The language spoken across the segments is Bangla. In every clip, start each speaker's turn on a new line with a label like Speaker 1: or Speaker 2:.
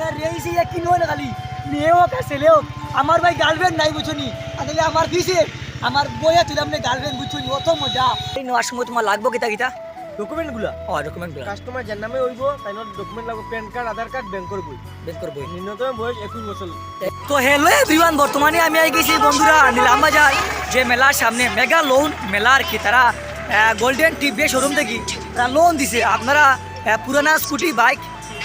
Speaker 1: আপনার রেইসে কিনো না খালি মেয়ে হোক আর ছেলে হোক। আমার ভাই গার্লফ্রেন্ড নাই বুঝুনি, আসলে আমার দিছে আমার বইয়া তুই আপনি গার্লফ্রেন্ড বুঝুনি, অত মজা। এই নেওয়ার সময় তোমার লাগবো কিতা কিতা
Speaker 2: ডকুমেন্টগুলো
Speaker 1: ডকুমেন্টগুলো
Speaker 2: কাস্টমার যার নামে হইব তাই ডকুমেন্ট লাগবে, প্যান কার্ড, আধার কার্ড, ব্যাংকের বই।
Speaker 1: ব্যাংকের বই।
Speaker 2: ন্যূনতম বয়স 21 বছর।
Speaker 1: তো হ্যালো এভরিওয়ান, বর্তমানে আমি আই গেছি বন্ধুরা নীলামবাজার যে মেলার সামনে মেগা লোন মেলা আর কি। তারা গোল্ডেন টিভিএস শোরুম থেকে তারা লোন দিছে। আপনারা পুরানা স্কুটি বাইক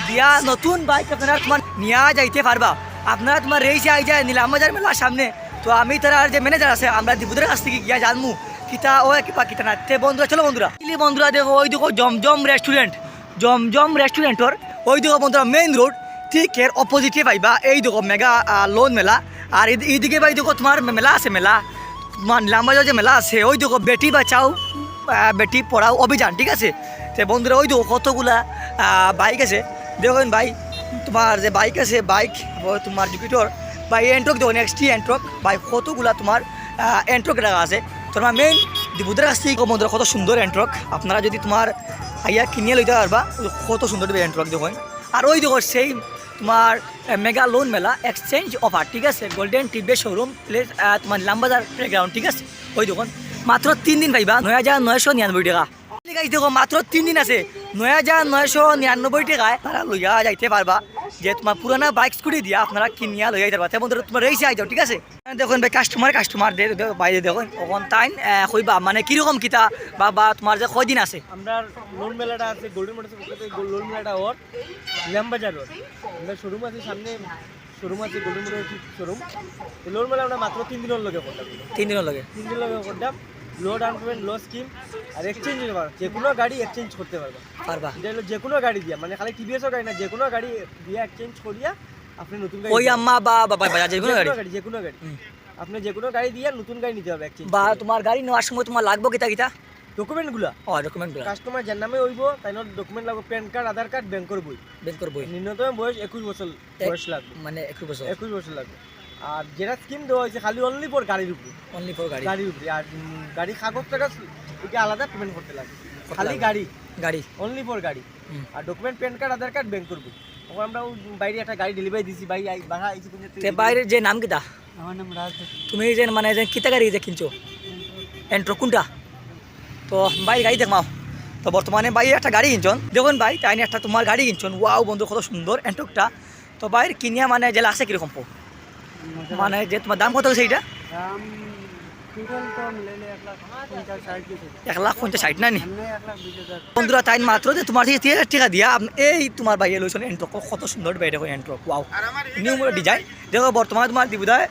Speaker 1: দিয়া নতুন বাইক আপনারা তোমার নিয়ে যাইতে পারবা। আপনারা তোমার রেইসে আই যায় নীলামবাজার মেলার সামনে। তো আমি তারা যে ম্যানেজার আছে আমরা দিবুদের কাছ থেকে গিয়া জানমু কিতা ও কিবা কিতা না। তে বন্ধুরা চলো বন্ধুরা বন্ধুরা দেখো ওই দেখো জমজম রেস্টুরেন্টর ওই দেখো বন্ধুরা মেইন রোড ঠিক এর অপোজিটে পাইবা এই দেখো মেগা লোন মেলা। আর এইদিকে ভাই দেখো তোমার মেলা আছে, মেলা তোমার নীলামবাজার যে মেলা আছে ওই দেখো বেটি বাঁচাও বেটি পড়াও অভিযান, ঠিক আছে। তো বন্ধুরা ওই দেখো কতগুলা বাইক আছে দেখুন ভাই, তোমার যে বাইক আছে বাইক তোমার জুপিটার বা এন্ট্রক দেখুন এক্সটি এন্ট্রক ভাই কতগুলা তোমার এন্ট্রক রাখা আছে। তোমার মেইন দিবুদের কাছ থেকে বন্ধুরা কত সুন্দর এন্ট্রক, আপনারা যদি তোমার আইয়া কিনিয়ে লইতে পারবা কত সুন্দর এন্ট্রক দেখুন। আর ওই দেখো সেই তোমার মেগা লোন মেলা এক্সচেঞ্জ অফার, ঠিক আছে। গোল্ডেন টিভিএস শোরুম প্লেস তোমার নীলামবাজার প্লেগ্রাউন্ড, ঠিক আছে। ওই দেখুন মাত্র 3 দিন পাইবা 9,999 টাকা। দেখো মাত্র 3 দিন আছে 9,999 টাকায় তারা লইয়া যাইতে পারবা। যে তোমার পুরানা বাইক স্কুটি দিয়া আপনারা কিনিয়া লইয়া যাইতে পারবা। বন্ধুরা তোমার রেইসে আই যাও, ঠিক আছে। দেখুন ভাই কাস্টমার বাইরে দেখুন ওখান তাই কইবা মানে কিরকম কিতা বা তোমার যে কয়দিন আছে।
Speaker 2: আমরা লোন মেলাটা আছে গোল্ডেন মোটরস লোন মেলাটা ওর নীলামবাজার রোড। আমরা শোরুম আছে সামনে, শোরুম আছে গোল্ডেন মোটরস শোরুম। লোন মেলা আমরা মাত্র 3 দিনের লগে করতাম।
Speaker 1: 3 দিনের লগে
Speaker 2: করতাম। লো ডাউন পেমেন্ট, লো স্কিম আর এক্সচেঞ্জ হতে পারবে, যে কোনো গাড়ি এক্সচেঞ্জ করতে পারবা। এটা হলো যে কোনো গাড়ি দিয়া, মানে খালি টিভিএসও গাড়ি না, যে কোনো গাড়ি দিয়ে এক্সচেঞ্জ করিয়া আপনি নতুন গাড়ি
Speaker 1: ওই আম্মা বা বাবা যে কোনো গাড়ি
Speaker 2: যে কোনো গাড়ি আপনি যে কোনো গাড়ি দিয়ে নতুন গাড়ি নিতে হবে এক্সচেঞ্জ।
Speaker 1: বা তোমার গাড়ি নেওয়ার সময় তোমার লাগবো কিতা কিতা
Speaker 2: ডকুমেন্টগুলো
Speaker 1: ডকুমেন্টগুলো
Speaker 2: কাস্টমার যার নামে হইব তাই ডকুমেন্ট লাগবে, প্যান কার্ড, আধার কার্ড, ব্যাংকের বই। ন্যূনতম বয়স 21 বছর বয়স লাগবে,
Speaker 1: মানে
Speaker 2: 21 বছর লাগবে। আর যেটা স্কিম দেওয়া হয়েছে খালি অনলি ফর গাড়ির উপরে, গাড়ির উপরে। আর গাড়ি কাগজ টাগজ এটা আলাদা পেমেন্ট করতে লাগে, খালি গাড়ি অনলি ফর গাড়ি। আর ডকুমেন্ট প্যান কার্ড, আধার কার্ড, ব্যাংকের বই। ওখানে আমরা বাইরে একটা গাড়ি ডেলিভারি দিছি ভাই, বাসা আইছি
Speaker 1: তে বাইরের যে নাম কিতা?
Speaker 2: আমার নাম রাজ।
Speaker 1: তুমি যে মানে যে কিতা গাড়ি যে কিনছো এন্ট্রো কোনটা? তো বাইরে গাড়ি দেখমাও। তো বর্তমানে ভাই একটা গাড়ি কিনছন দেখুন ভাই, তাই একটা তোমার গাড়ি কিনছন। ওয়াও বন্ধু কত সুন্দর এন্ট্রকটা। তো বাইরে কিনিয়া মানে যে আছে কিরকম মানে যে তোমার দাম কত সেইটা? 1,50,60 না নি বন্ধুরা। তাই মাত্র যে তোমার থেকে 30,000 টাকা দিয়া এই তোমার বাইরে লইছেন এন্ট্রক, কত সুন্দর ভাই দেখো এন্ট্রক। ওয়াও নিউ ডিজাইন দেখো। বর্তমানে তোমার দিবুদায়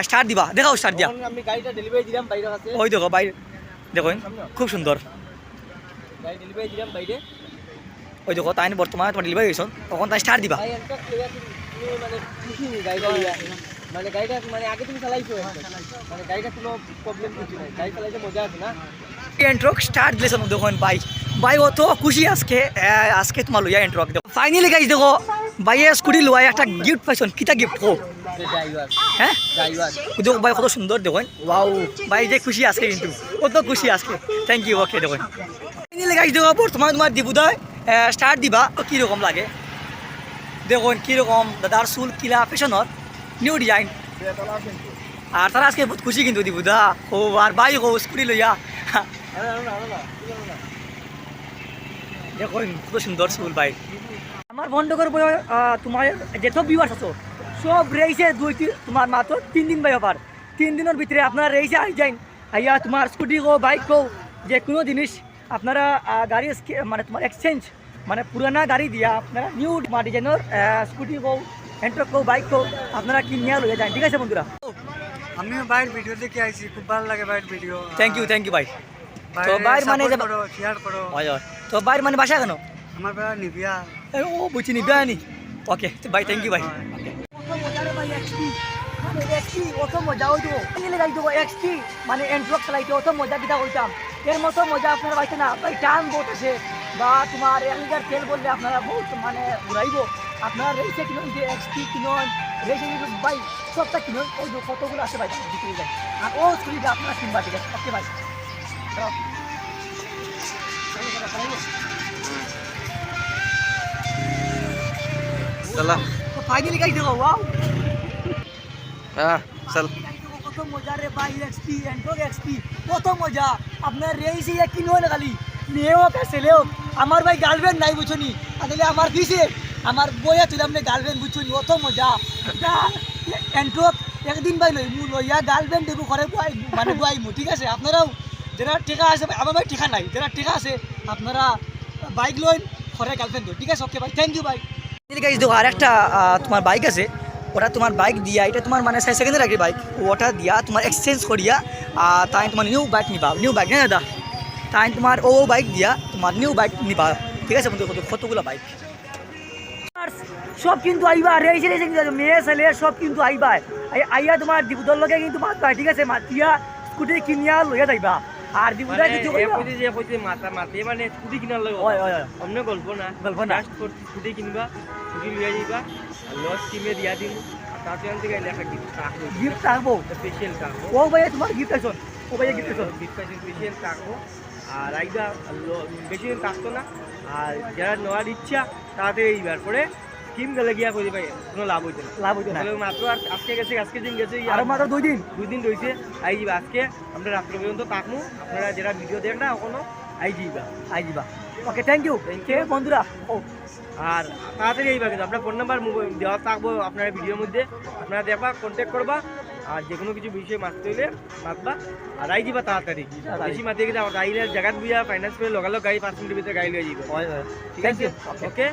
Speaker 1: স্টার্ট দিবা, দেখাও স্টার্ট দিয়া।
Speaker 2: আমি গাড়িটা ডেলিভারি দিলাম বাইরে কাছে,
Speaker 1: ওই দেখো বাইরে দেখুন খুব সুন্দর
Speaker 2: গাড়ি ডেলিভারি দিলাম বাইরে।
Speaker 1: ওই দেখো তাই বর্তমানে তোমার ডেলিভারি হয়েছ তখন তাই স্টার্ট দিবা।
Speaker 2: মানে খুশি গাড়িটা মানে গাড়িটা মানে আগে তুমি চালাইছো, মানে গাড়িটা কোনো প্রবলেম কিছু নাই, গাড়ি চালাইতে মজা আছে না।
Speaker 1: এন্ট্রক স্টার্ট দিয়েছেন দেখুন ভাই অত খুশি আজকে তোমার লইয়া এন্ট্রক দেখো ফাইনালি গাইজ দেখো ভাইয়া স্কুটি লুয়াই একটা গিফট পাইছেন। কিতা গিফট কো? হ্যাঁ দেখো ভাই কত সুন্দর দেখুন। ওয়াও ভাই যে খুশি আজকে, কিন্তু কত খুশি আজকে। Thank you. ওকে দেখুন ফাইনালি গাইজ দেখো বর্তমানে তোমার দিবুদায় স্টার্ট দিবা কীরকম লাগে দেখুন, কীরকম দাদার চুল কিলা ফ্যাশনের নিউ ডিজাইন। আর তারা আজকে বহুত খুশি কিন্তু দিবুদা ও আর ভাই ও স্কুটি লইয়া দেখুন কত সুন্দর চুল ভাই। আমার বন্ধকর বই তোমার যেসব ভিউয়ার্স আছো সব রেইসে তোমার মাত্র 3 দিন ভাই অফার। 3 দিনের ভিতরে আপনারা রেইসে আই যাইন আইয়া তোমার স্কুটি কো বাইক কো যে কোনো জিনিস আপনারা গাড়ি মানে তোমার এক্সচেঞ্জ মানে পুরানা গাড়ি দিয়া আপনারা নিউ ডিজাইনের স্কুটি কো এন্ট্রক কো বাইক কো আপনারা কিনিয়া লইয়া যান, ঠিক আছে বন্ধুরা।
Speaker 2: আমিও বাইরের ভিডিও দেখে আইছি, খুব ভালো লাগে বাইরের ভিডিও।
Speaker 1: থ্যাংক ইউ ভাই। তো বাইর মানে
Speaker 2: শেয়ার করো।
Speaker 1: তো বাইর মানে বাসা কেন?
Speaker 2: আমার বাবা নিবিয়া।
Speaker 1: ও বুঝছি নিবিয়া নি। ওকে ভাই থ্যাংক ইউ ভাই। অত মজা হইতো এক্সটি মানে এন্ট্রক চালাইতে অত মজা কিতা হইতাম। এর মতো মজা আপনারা পাইছে না ভাই। টান বহুত আছে বা তোমার 1 লিটার তেল বললে আপনারা বহুত মানে ঘুরাইব। আপনারা রেসে কিনুন যে এক্সটি কিনুন রেসে ভাই সবটা কিনুন। ওই কতগুলো আছে ভাই বিক্রি যায়। আর ও স্কুটিটা আপনারা কিনবা, ঠিক আছে। ওকে ভাই চলা ফাইনালি গাইস দেখো ওয়াও
Speaker 2: হ্যাঁ চল
Speaker 1: কত মজা রে ভাই এক্সপি এন্ট্রোক এক্সপি কত মজা আপনার রেইসে কিনো না খালি মেয়েও ছেলেও আমার ভাই গার্লফ্রেন্ড নাই বুঝছনি তাহলে আমার কিসে আমার বইয়া ছিল আপনি গার্লফ্রেন্ড বুঝছনি কত মজা এন্ট্রোক একদিন ভাই লইয়া গার্লফ্রেন্ড দেবো ঘরে মানে বুয়াইমু ঠিক আছে আপনারাও যারা টিকা আছে আমার ভাই টিকা নাই যারা টিকা আছে আপনারা বাইক লইন ঘরে গার্লফ্রেন্ড ঠিক আছে ওকে ভাই থ্যাংক ইউ ভাই গাইস দেখো আর একটা তোমার বাইক আছে ওটা তোমার বাইক দিয়া এটা তোমার মানে 6 সেকেন্ডের আগে বাইক ওটা দিয়া তোমার এক্সচেঞ্জ করিয়া তাই তোমার নিউ বাইক নিবা নিউ বাইক না দাদা তাই তোমার ও বাইক দিয়া তোমার নিউ বাইক নিবা ঠিক আছে বন্ধু কতগুলো বাইক সব কিন্তু আইবা রেসে রেসে কিন্তু মেয়ে ছেলে সব কিন্তু আইবা আইয়া তোমার দিবুদর লগে কিন্তু মাতবা ঠিক আছে মাতিয়া স্কুটি কিনিয়া লইয়া যাইবা আর দিবুদা কিছু
Speaker 2: মাথা মাতি মানে স্কুটি কিনার লাগে অন্য গল্প না স্কুটি কিনবা স্কুটি লইয়া যাইবা লস কিনে দিয়া দিন তাতে থেকে লেখা গিফট থাকবো স্পেশাল থাকবো
Speaker 1: ও ভাইয়া তোমার গিফট আছে ও ভাইয়া গিফট আছে
Speaker 2: স্পেশাল থাকবো আর আইবা বেশি দিন থাকতো না আর যারা নেওয়ার ইচ্ছা তাড়াতাড়ি এইবার পরে স্কিম গেলে গিয়া করে ভাই কোনো লাভ হইতো না মাত্র আজকে গেছে আজকে দিন গেছে
Speaker 1: আর মাত্র 2 দিন
Speaker 2: রয়েছে আইবা আজকে আমরা রাত্র পর্যন্ত থাকবো আপনারা যারা ভিডিও দেখ না এখনো আইজিবা
Speaker 1: ওকে থ্যাংক ইউ বন্ধুরা ও
Speaker 2: আর তাড়াতাড়ি এইবা কিন্তু আপনার ফোন নাম্বার দেওয়া থাকবো আপনার ভিডিওর মধ্যে আপনারা দেখবা কন্ট্যাক্ট করবা আর যে কোনো কিছু বিষয়ে মারতে হইলে মাতবা আর আইজিবা তাড়াতাড়ি বেশি মাতিয়ে গেলে আমার আইলে জায়গাত বুঝা ফাইন্যান্স করে লগালো গাড়ি 5 মিনিটের ভিতরে গাড়ি লয়ে যাইব ঠিক আছে ওকে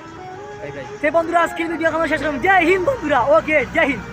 Speaker 2: বাই বাই
Speaker 1: বন্ধুরা আজকের ভিডিও আমরা শেষ করলাম জয় হিন্দ বন্ধুরা ওকে জয় হিন্দ